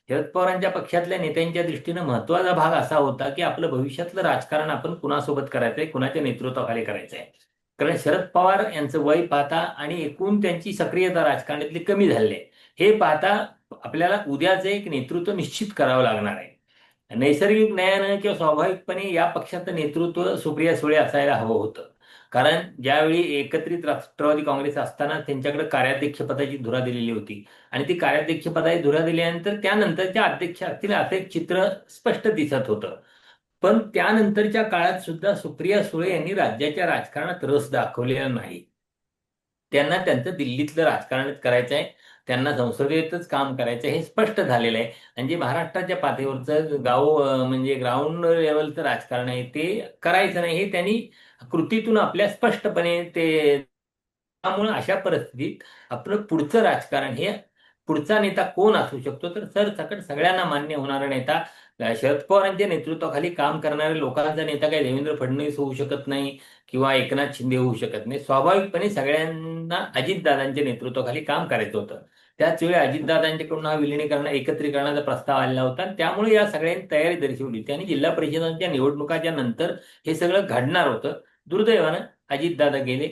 शरद पवारांच्या पक्षातल्या नेत्यांच्या दृष्टीनं महत्वाचा भाग असा होता की आपलं भविष्यातलं राजकारण आपण कुणासोबत करायचंय, कुणाच्या नेतृत्वाखाली करायचंय. कारण शरद पवार यांचं वय पाहता आणि एकूण त्यांची सक्रियता राजकारणातली कमी झाली आहे, हे पाहता आपल्याला उद्याचं एक नेतृत्व निश्चित करावं लागणार आहे. नैसर्गिक न्यायानं किंवा स्वाभाविकपणे या पक्षाचं नेतृत्व सुप्रिया सुळे असायला हवं होतं. कारण ज्यावेळी एकत्रित राष्ट्रवादी काँग्रेस असताना त्यांच्याकडे कार्याध्यक्षपदाची धुरा दिलेली होती आणि ती कार्याध्यक्षपदाची धुरा दिल्यानंतर त्यानंतरच्या अध्यक्ष असतील असं एक चित्र स्पष्ट दिसत होतं. पण त्यानंतरच्या काळात सुद्धा सुप्रिया सुळे यांनी राज्याच्या राजकारणात रस दाखवलेला नाही. त्यांना त्यांचं दिल्लीतलं राजकारणच करायचं आहे. त्यांना संसदेतच काम करायचं हे स्पष्ट झालेलं आहे. आणि जे महाराष्ट्राच्या पातळीवरचं म्हणजे ग्राउंड लेवलचं राजकारण आहे ते करायचं नाही, हे त्यांनी कृतीतून आपल्या स्पष्टपणे ते. त्यामुळे अशा परिस्थितीत आपलं पुढचं राजकारण हे पुढचा नेता कोण असू शकतो, तर सरसकट सगळ्यांना मान्य होणारा नेता शरद पवारांच्या नेतृत्वाखाली काम करणाऱ्या लोकांचा नेता काही देवेंद्र फडणवीस होऊ शकत नाही किंवा एकनाथ शिंदे होऊ शकत नाही. स्वाभाविकपणे सगळ्यांना अजितदादांच्या नेतृत्वाखाली काम करायचं होतं. त्याच वेळी अजितदादांच्याकडून हा विलिनीकरण एकत्रीकरणाचा प्रस्ताव आलेला होता आणि त्यामुळे या सगळ्यांनी तयारी दर्शवली होती आणि जिल्हा परिषदांच्या निवडणुकाच्या नंतर हे सगळं घडणार होतं. दुर्दैवानं अजितदादा गेले.